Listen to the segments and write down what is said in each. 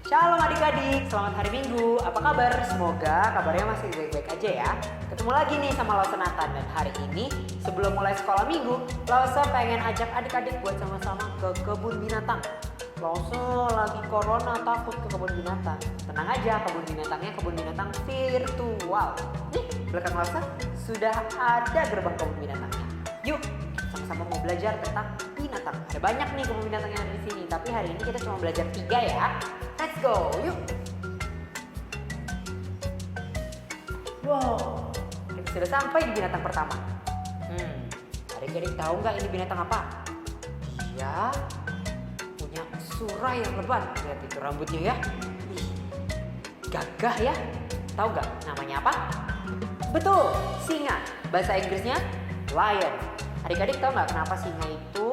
Shalom adik-adik, selamat hari Minggu. Apa kabar? Semoga kabarnya masih baik-baik aja ya. Ketemu lagi nih sama Lausa Nathan. Dan hari ini sebelum mulai sekolah minggu, Lausa pengen ajak adik-adik buat sama-sama ke kebun binatang. Lausa lagi corona takut ke kebun binatang. Tenang aja, kebun binatangnya kebun binatang virtual. Nih, belakang Lausa sudah ada gerbang kebun binatangnya. Yuk, sama-sama mau belajar tentang binatang. Ada banyak nih kebun binatang yang ada di sini, tapi hari ini kita cuma belajar 3 ya. Let's go, yuk. Wow, kita sudah sampai di binatang pertama. Adik-adik tahu nggak ini binatang apa? Dia punya surai yang lebat. Lihat itu rambutnya ya. Ih, gagah ya. Tahu nggak namanya apa? Betul, singa. Bahasa Inggrisnya lion. Adik-adik tahu nggak kenapa singa itu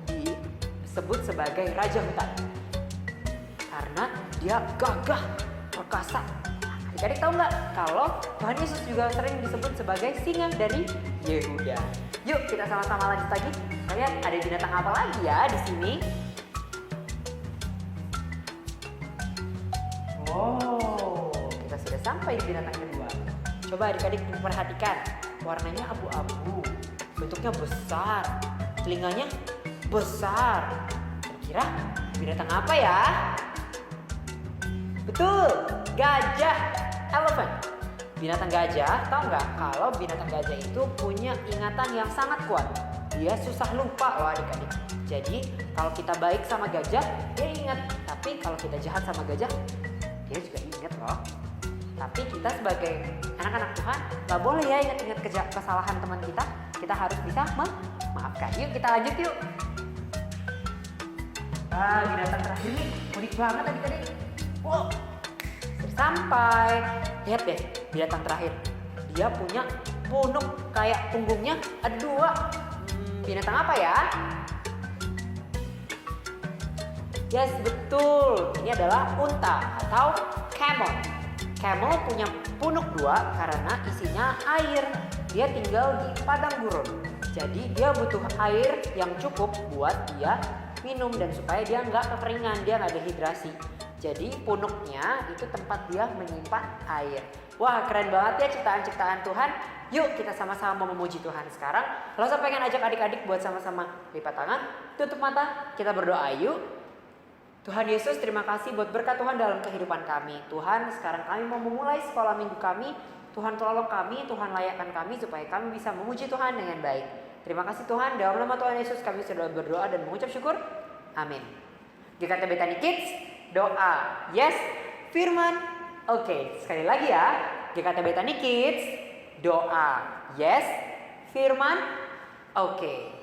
disebut sebagai raja hutan? Karena dia gagah, perkasa. Adik-adik tahu nggak kalau Tuhan Yesus juga sering disebut sebagai singa dari Yehuda. Yuk kita sama-sama lanjut lagi. Lihat ada binatang apa lagi ya di sini? Oh, kita sudah sampai di binatang kedua. Coba adik-adik perhatikan, warnanya abu-abu, bentuknya besar, telinganya besar. Kira-kira binatang apa ya? Betul, gajah, elephant. Binatang gajah, tahu nggak kalau binatang gajah itu punya ingatan yang sangat kuat. Dia susah lupa loh adik-adik. Jadi kalau kita baik sama gajah, dia ingat. Tapi kalau kita jahat sama gajah, dia juga ingat loh. Tapi kita sebagai anak-anak Tuhan, nggak boleh ya ingat-ingat kesalahan teman kita. Kita harus bisa memaafkan. Yuk kita lanjut yuk. Binatang terakhir nih unik banget adik-adik. Wow, sampai. Lihat deh binatang terakhir. Dia punya punuk kayak punggungnya ada 2. Binatang apa ya? Yes, betul. Ini adalah unta atau camel. Camel punya punuk 2 karena isinya air. Dia tinggal di padang gurun. Jadi dia butuh air yang cukup buat dia minum dan supaya dia nggak kekeringan, dia nggak dehidrasi. Jadi punuknya itu tempat dia menyimpan air. Wah, keren banget ya ciptaan-ciptaan Tuhan. Yuk kita sama-sama memuji Tuhan sekarang. Lausa pengen ajak adik-adik buat sama-sama lipat tangan, tutup mata, kita berdoa yuk. Tuhan Yesus, terima kasih buat berkat Tuhan dalam kehidupan kami. Tuhan, sekarang kami mau memulai sekolah minggu kami. Tuhan tolong kami, Tuhan layakkan kami supaya kami bisa memuji Tuhan dengan baik. Terima kasih Tuhan, dalam nama Tuhan Yesus kami sudah berdoa dan mengucap syukur. Amin. GKT Bethany Kids, doa yes, firman oke. Sekali lagi ya, GKT Bethany Kids, doa yes, firman oke.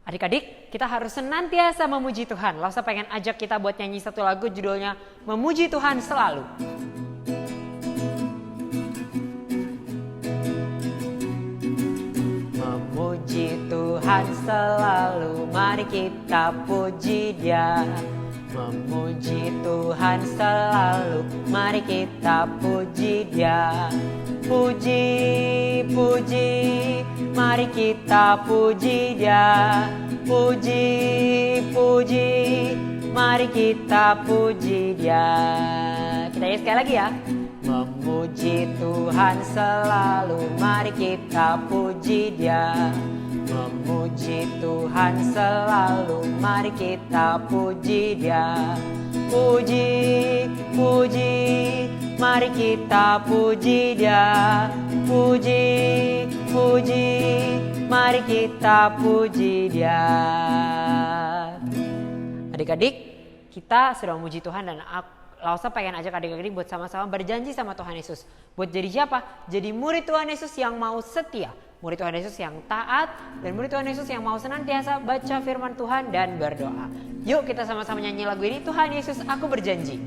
Adik-adik, kita harus senantiasa memuji Tuhan. Lausa pengen ajak kita buat nyanyi satu lagu judulnya Memuji Tuhan Selalu. Memuji Tuhan selalu, mari kita puji Dia. Memuji Tuhan selalu, mari kita puji Dia. Puji, puji, mari kita puji Dia. Puji, puji, mari kita puji Dia. Kita nyanyi sekali lagi ya. Memuji Tuhan selalu, mari kita puji Dia. Memuji Tuhan selalu, mari kita puji Dia. Puji, puji, mari kita puji Dia. Puji, puji, mari kita puji Dia. Adik-adik, kita sudah memuji Tuhan dan Lausa pengen ajak adik-adik buat sama-sama berjanji sama Tuhan Yesus. Buat jadi siapa? Jadi murid Tuhan Yesus yang mau setia. Murid Tuhan Yesus yang taat. Dan murid Tuhan Yesus yang mau senantiasa baca firman Tuhan dan berdoa. Yuk kita sama-sama nyanyi lagu ini. Tuhan Yesus, aku berjanji.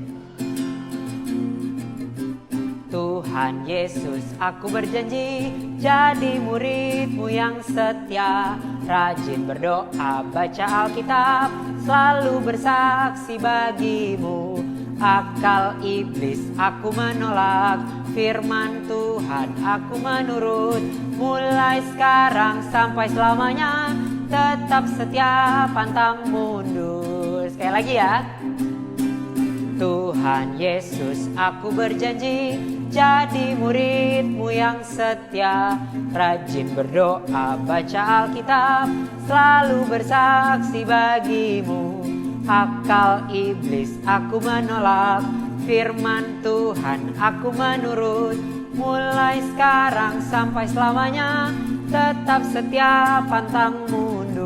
Tuhan Yesus, aku berjanji jadi murid-Mu yang setia, rajin berdoa, baca Alkitab, selalu bersaksi bagi-Mu. Akal iblis aku menolak, firman Tuhan aku menurut. Mulai sekarang sampai selamanya, tetap setia pantang mundur. Sekali lagi ya. Tuhan Tuhan Yesus, aku berjanji jadi murid-Mu yang setia, rajin berdoa, baca Alkitab, selalu bersaksi bagi-Mu. Akal iblis aku menolak, firman Tuhan aku menurut. Mulai sekarang sampai selamanya, tetap setia pantang mundur.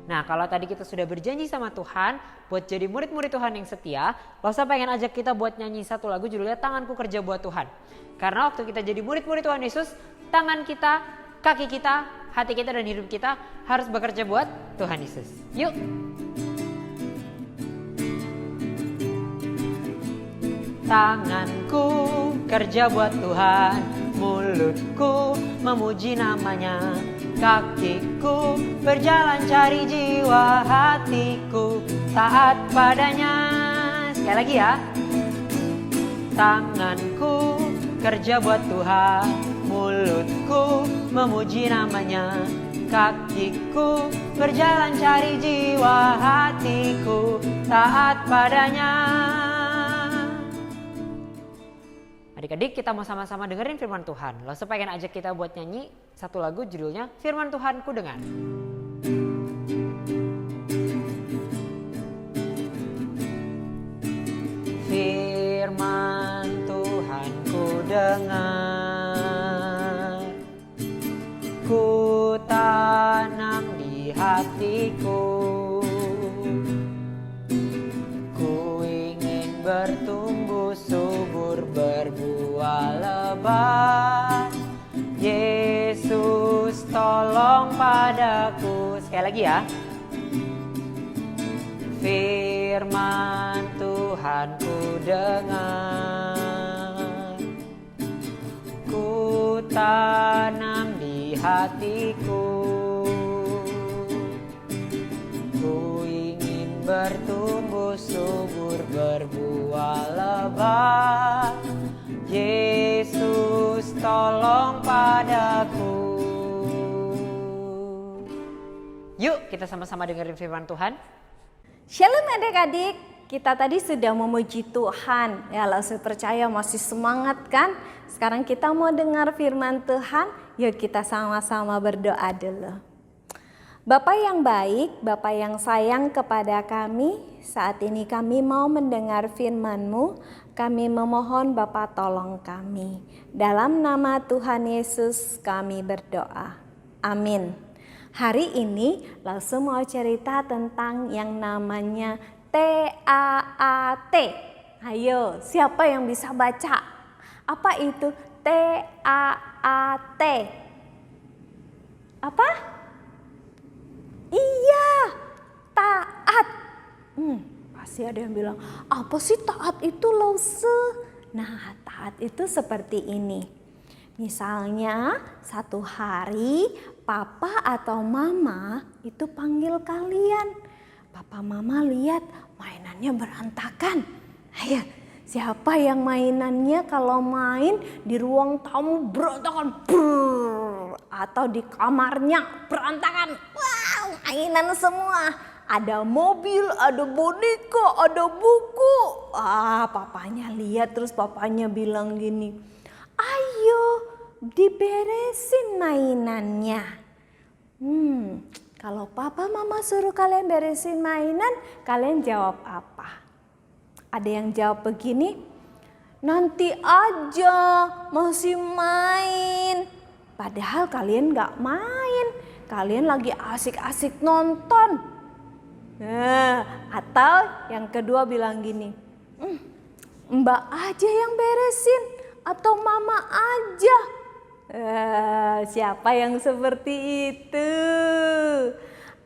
Nah, kalau tadi kita sudah berjanji sama Tuhan buat jadi murid-murid Tuhan yang setia, Losa pengen ajak kita buat nyanyi satu lagu judulnya Tanganku Kerja Buat Tuhan. Karena waktu kita jadi murid-murid Tuhan Yesus, tangan kita, kaki kita, hati kita dan hidup kita harus bekerja buat Tuhan Yesus. Yuk. Tanganku kerja buat Tuhan, mulutku memuji namanya, kakiku berjalan cari jiwa, hatiku taat padanya. Sekali lagi ya. Tanganku kerja buat Tuhan, mulutku memuji namanya, kakiku berjalan cari jiwa, hatiku taat padanya. Adik-adik, kita mau sama-sama dengerin firman Tuhan. Losa pengen ajak kita buat nyanyi satu lagu judulnya Firman Tuhan Ku Dengar. Firman Tuhan ku dengar, ku tanam di hatiku, ku ingin bertumbuh subur, berbuah lebat. Yesus tolong padaku. Sekali lagi ya. Firman Tuhan ku dengar, ku tanam di hatiku, ku ingin bertumbuh subur, berbuah lebat. Yesus tolong padaku. Yuk kita sama-sama dengerin firman Tuhan. Shalom adik-adik, kita tadi sudah memuji Tuhan. Ya, langsung percaya masih semangat kan? Sekarang kita mau dengar firman Tuhan. Yuk kita sama-sama berdoa dulu. Bapa yang baik, Bapa yang sayang kepada kami, saat ini kami mau mendengar firman-Mu. Kami memohon Bapa tolong kami. Dalam nama Tuhan Yesus kami berdoa. Amin. Hari ini langsung mau cerita tentang yang namanya TAAT. Ayo, siapa yang bisa baca? Apa itu TAAT? Apa? Iya, taat. Pasti ada yang bilang, apa sih taat itu Lause? Nah, taat itu seperti ini. Misalnya satu hari papa atau mama itu panggil kalian. Papa mama lihat mainannya berantakan. Ayo, siapa yang mainannya kalau main di ruang tamu berantakan? Brrr, atau di kamarnya berantakan? Wow, mainan semua. Ada mobil, ada boneka, ada buku. Papanya lihat terus papanya bilang gini, ayo diberesin mainannya. Kalau papa mama suruh kalian beresin mainan, kalian jawab apa? Ada yang jawab begini, nanti aja masih main. Padahal kalian gak main, kalian lagi asik-asik nonton. Nah, atau yang kedua bilang gini, Mbak aja yang beresin atau mama aja. Siapa yang seperti itu?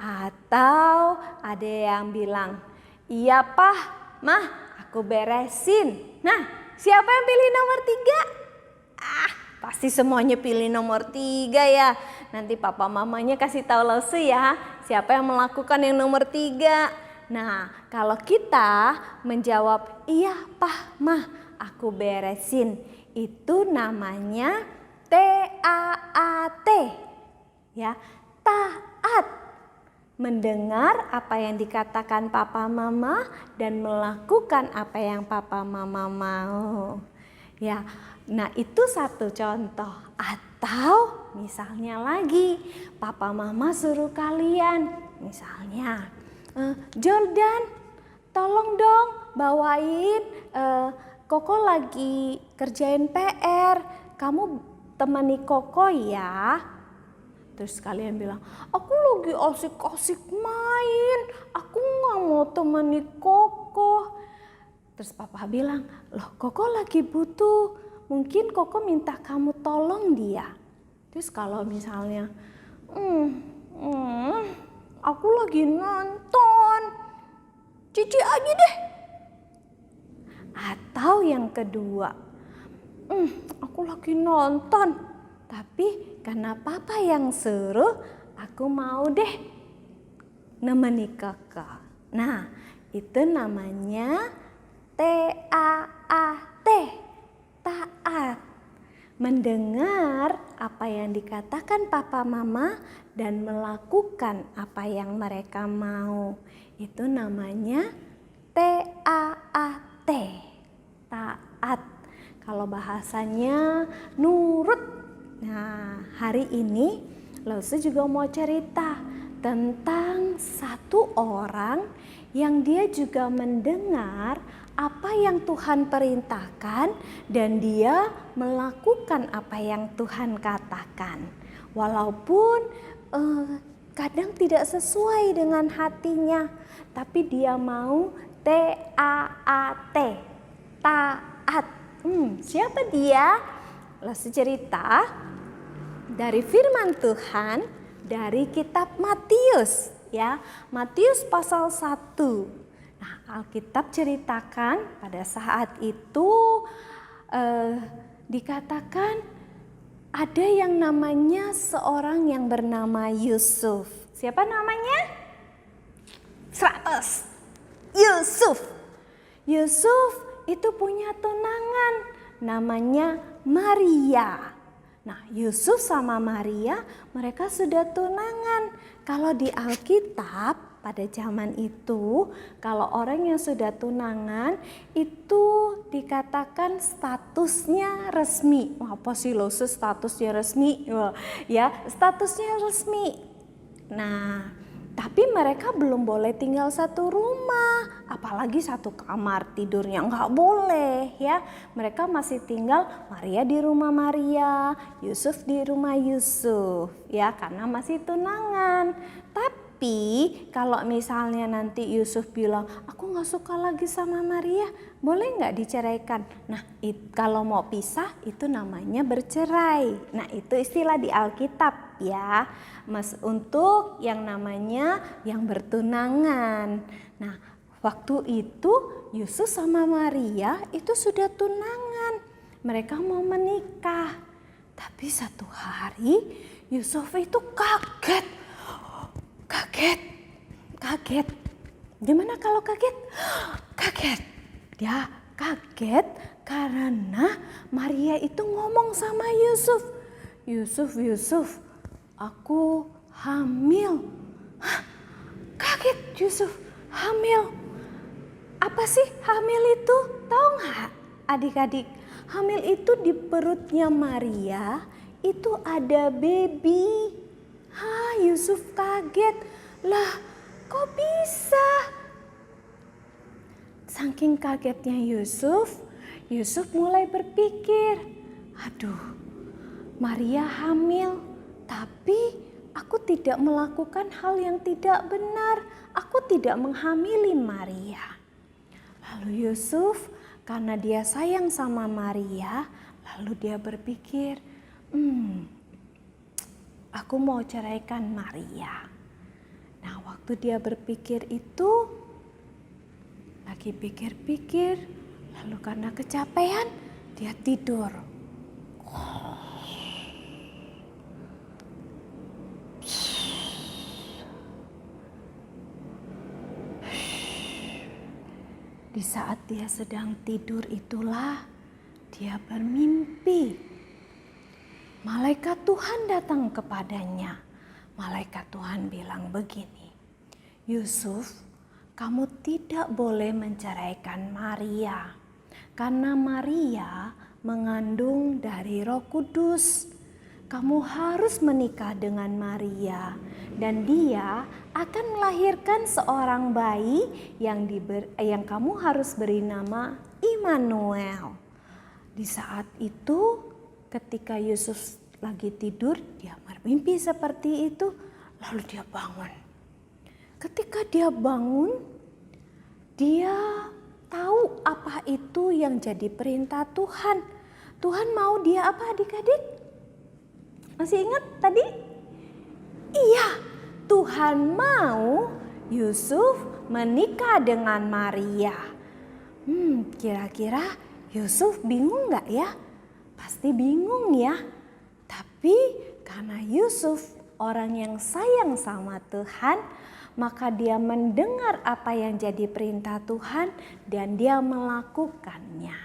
Atau ada yang bilang, iya Pak, Mah aku beresin. Nah, siapa yang pilih nomor 3? Pasti semuanya pilih nomor 3 ya. Nanti papa mamanya kasih tahu Lause ya, siapa yang melakukan yang nomor 3. Nah, kalau kita menjawab, iya Pak, Mah aku beresin. Itu namanya TAAT. Ya, taat. mendengar apa yang dikatakan papa mama dan melakukan apa yang papa mama mau. Ya, nah itu satu contoh. Atau misalnya lagi papa mama suruh kalian, misalnya Jordan, tolong dong bawain, Koko lagi kerjain PR, kamu temani Koko ya. Terus kalian bilang, aku lagi asik-asik main, aku nggak mau temani Koko. Terus papa bilang, loh Koko lagi butuh, mungkin Koko minta kamu tolong dia. Terus kalau misalnya, aku lagi nonton, Cici aja deh. Atau yang kedua, aku lagi nonton, tapi karena papa yang suruh, aku mau deh nemeni kakak. Nah, itu namanya T-A-A-T, taat. Mendengar apa yang dikatakan papa mama dan melakukan apa yang mereka mau. Itu namanya T-A-A-T, taat. Kalau bahasanya nurut. Nah, hari ini Lause juga mau cerita tentang satu orang yang dia juga mendengar apa yang Tuhan perintahkan dan dia melakukan apa yang Tuhan katakan. Walaupun kadang tidak sesuai dengan hatinya, tapi dia mau T-A-A-T, taat. Siapa dia? Lalu cerita dari firman Tuhan dari kitab Matius, ya. Matius pasal 1. Nah, Alkitab ceritakan pada saat itu dikatakan ada yang namanya seorang yang bernama Yusuf. Siapa namanya? 100. Yusuf. Yusuf itu punya tunangan namanya Maria. Nah, Yusuf sama Maria mereka sudah tunangan. Kalau di Alkitab pada zaman itu, kalau orang yang sudah tunangan itu dikatakan statusnya resmi. Wah, apa sih lo statusnya resmi? Wah, ya, statusnya resmi. Nah, tapi mereka belum boleh tinggal satu rumah, apalagi satu kamar tidurnya, nggak boleh ya. Mereka masih tinggal Maria di rumah Maria, Yusuf di rumah Yusuf ya, karena masih tunangan. Tapi kalau misalnya nanti Yusuf bilang, aku nggak suka lagi sama Maria, boleh nggak diceraikan? Nah, kalau mau pisah itu namanya bercerai. Nah, itu istilah di Alkitab ya. Untuk yang namanya yang bertunangan. Nah, waktu itu Yusuf sama Maria itu sudah tunangan. Mereka mau menikah. Tapi satu hari Yusuf itu kaget. Gimana kalau kaget? Kaget. Dia kaget karena Maria itu ngomong sama Yusuf. Yusuf, aku hamil. Hah? Kaget Yusuf, hamil. Apa sih hamil itu? Tahu nggak adik-adik? Hamil itu di perutnya Maria itu ada baby. Yusuf kaget. Lah, kok bisa? Saking kagetnya Yusuf mulai berpikir, aduh, Maria hamil, tapi aku tidak melakukan hal yang tidak benar. Aku tidak menghamili Maria. Lalu Yusuf karena dia sayang sama Maria, lalu dia berpikir, aku mau ceraikan Maria. Nah, waktu dia berpikir itu, lagi pikir-pikir, lalu karena kecapean, dia tidur. Di saat dia sedang tidur itulah dia bermimpi. Malaikat Tuhan datang kepadanya. Malaikat Tuhan bilang begini, Yusuf, kamu tidak boleh menceraikan Maria, karena Maria mengandung dari Roh Kudus. Kamu harus menikah dengan Maria, dan dia akan melahirkan seorang bayi yang kamu harus beri nama Immanuel. Di saat itu, ketika Yusuf lagi tidur, dia bermimpi seperti itu, lalu dia bangun. Ketika dia bangun, dia tahu apa itu yang jadi perintah Tuhan. Tuhan mau dia apa, adik-adik? Masih ingat tadi? Iya, Tuhan mau Yusuf menikah dengan Maria. Kira-kira Yusuf bingung gak ya? Pasti bingung ya. Tapi karena Yusuf orang yang sayang sama Tuhan, maka dia mendengar apa yang jadi perintah Tuhan dan dia melakukannya.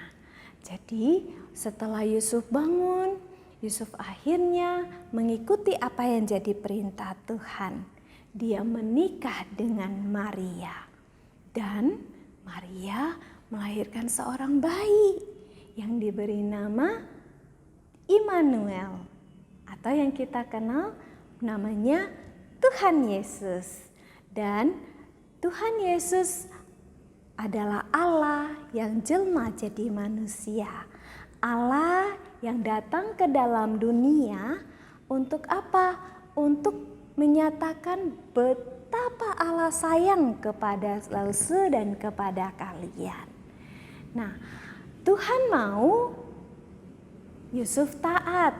Jadi setelah Yusuf bangun, Yusuf akhirnya mengikuti apa yang jadi perintah Tuhan. Dia menikah dengan Maria dan Maria melahirkan seorang bayi yang diberi nama Immanuel atau yang kita kenal namanya Tuhan Yesus. Dan Tuhan Yesus adalah Allah yang jelma jadi manusia. Allah yang datang ke dalam dunia untuk apa? Untuk menyatakan betapa Allah sayang kepada Lause dan kepada kalian. Nah, Tuhan mau Yusuf taat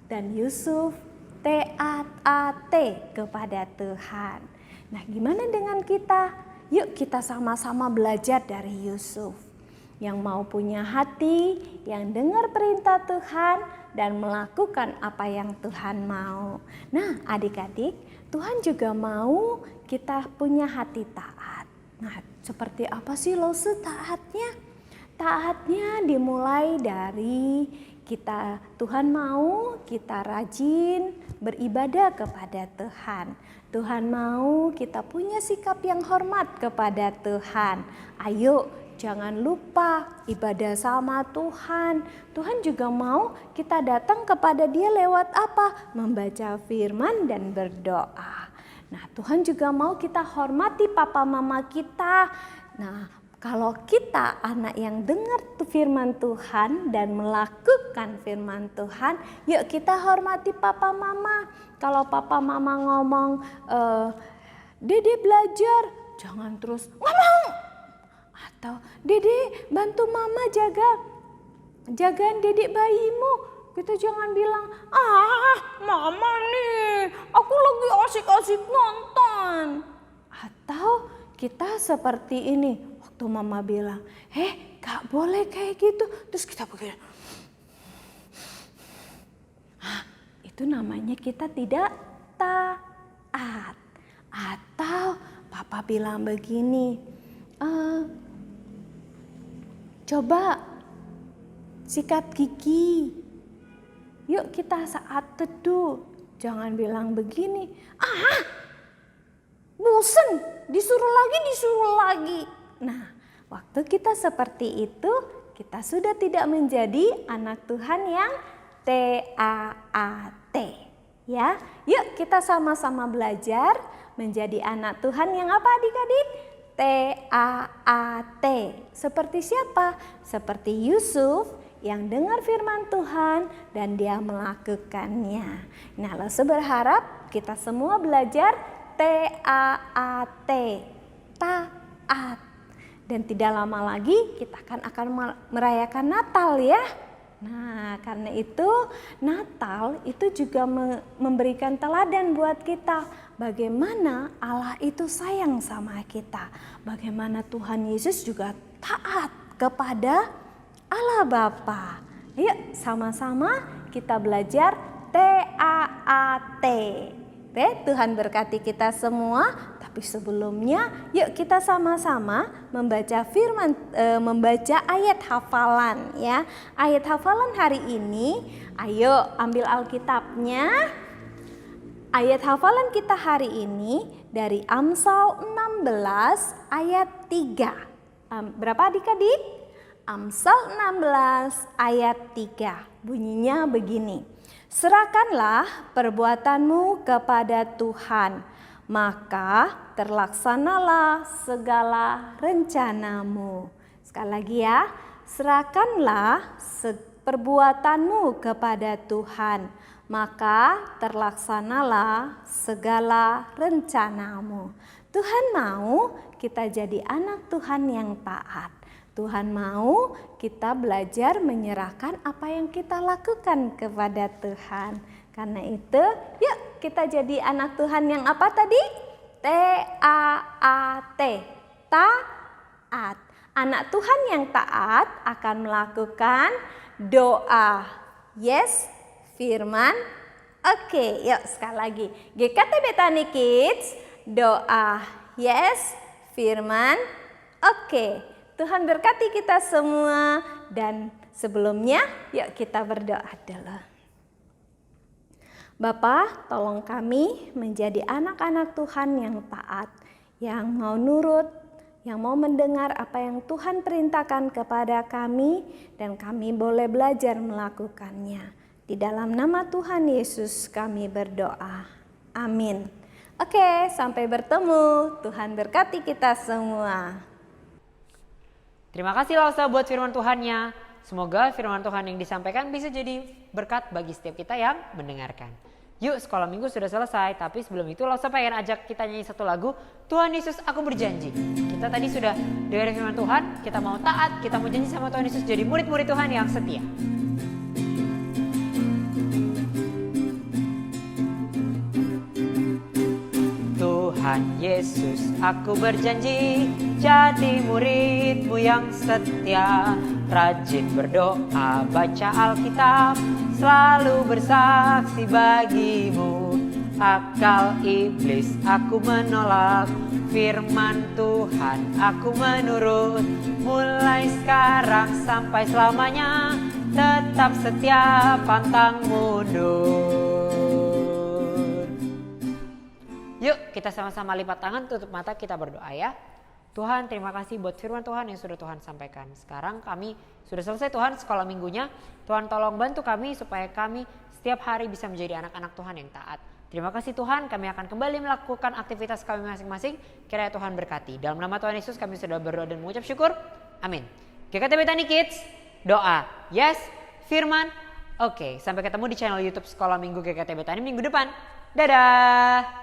dan Yusuf taat kepada Tuhan. Nah, gimana dengan kita? Yuk kita sama-sama belajar dari Yusuf. Yang mau punya hati, yang dengar perintah Tuhan dan melakukan apa yang Tuhan mau. Nah, adik-adik, Tuhan juga mau kita punya hati taat. Nah, seperti apa sih Lause taatnya? Taatnya dimulai dari kita, Tuhan mau kita rajin beribadah kepada Tuhan. Tuhan mau kita punya sikap yang hormat kepada Tuhan. Ayo, jangan lupa ibadah sama Tuhan. Tuhan juga mau kita datang kepada Dia lewat apa? Membaca firman dan berdoa. Nah, Tuhan juga mau kita hormati papa mama kita. Nah, kalau kita anak yang dengar firman Tuhan dan melakukan firman Tuhan, yuk kita hormati papa mama. Kalau papa mama ngomong, Dede belajar, jangan terus ngomong. Atau Dede bantu mama jagaan dedek bayimu. Kita jangan bilang, mama nih, aku lagi asik-asik nonton. Atau kita seperti ini, waktu mama bilang, gak boleh kayak gitu. Terus kita begini. Itu namanya kita tidak taat. Atau papa bilang begini, coba sikat gigi. Yuk kita saat teduh. Jangan bilang begini, bosen, disuruh lagi. Nah, waktu kita seperti itu, kita sudah tidak menjadi anak Tuhan yang taat. Ya, yuk kita sama-sama belajar menjadi anak Tuhan yang apa adik-adik? taat. Seperti siapa? Seperti Yusuf yang dengar firman Tuhan dan dia melakukannya. Nah, Lause berharap kita semua belajar taat. Taat. Dan tidak lama lagi kita akan merayakan Natal ya. Nah, karena itu Natal itu juga memberikan teladan buat kita. Bagaimana Allah itu sayang sama kita. Bagaimana Tuhan Yesus juga taat kepada Allah Bapa. Yuk sama-sama kita belajar taat. Tuhan berkati kita semua. Tapi sebelumnya yuk kita sama-sama membaca membaca ayat hafalan ya. Ayat hafalan hari ini, ayo ambil Alkitabnya. Ayat hafalan kita hari ini dari Amsal 16 ayat 3. Berapa adik-adik? Amsal 16 ayat 3. Bunyinya begini. Serahkanlah perbuatanmu kepada Tuhan, maka terlaksanalah segala rencanamu. Sekali lagi ya, serahkanlah perbuatanmu kepada Tuhan, maka terlaksanalah segala rencanamu. Tuhan mau kita jadi anak Tuhan yang taat. Tuhan mau kita belajar menyerahkan apa yang kita lakukan kepada Tuhan. Karena itu, yuk kita jadi anak Tuhan yang apa tadi? T-A-A-T, taat. Anak Tuhan yang taat akan melakukan doa. Yes, firman. Oke, yuk sekali lagi. GKTB Tani Kids, doa. Yes, firman. Oke. Tuhan berkati kita semua, dan sebelumnya yuk kita berdoa dulu. Bapa, tolong kami menjadi anak-anak Tuhan yang taat, yang mau nurut, yang mau mendengar apa yang Tuhan perintahkan kepada kami, dan kami boleh belajar melakukannya. Di dalam nama Tuhan Yesus kami berdoa. Amin. Oke, sampai bertemu. Tuhan berkati kita semua. Terima kasih Lausa buat firman Tuhannya. Semoga firman Tuhan yang disampaikan bisa jadi berkat bagi setiap kita yang mendengarkan. Yuk, sekolah minggu sudah selesai, tapi sebelum itu Lausa pengen ajak kita nyanyi satu lagu, Tuhan Yesus aku berjanji. Kita tadi sudah dengar firman Tuhan, kita mau taat, kita mau janji sama Tuhan Yesus jadi murid-murid Tuhan yang setia. Tuhan Yesus, aku berjanji jadi murid-Mu yang setia, rajin berdoa, baca Alkitab, selalu bersaksi bagi-Mu. Akal iblis aku menolak, firman Tuhan aku menurut. Mulai sekarang sampai selamanya, tetap setia pantang mundur. Yuk kita sama-sama lipat tangan, tutup mata, kita berdoa ya. Tuhan, terima kasih buat firman Tuhan yang sudah Tuhan sampaikan. Sekarang kami sudah selesai Tuhan sekolah minggunya. Tuhan tolong bantu kami supaya kami setiap hari bisa menjadi anak-anak Tuhan yang taat. Terima kasih Tuhan, kami akan kembali melakukan aktivitas kami masing-masing. Kiranya Tuhan berkati. Dalam nama Tuhan Yesus kami sudah berdoa dan mengucap syukur. Amin. GKTB Tani Kids, doa. Yes, firman. Oke, sampai ketemu di channel YouTube Sekolah Minggu GKTB Tani minggu depan. Dadah.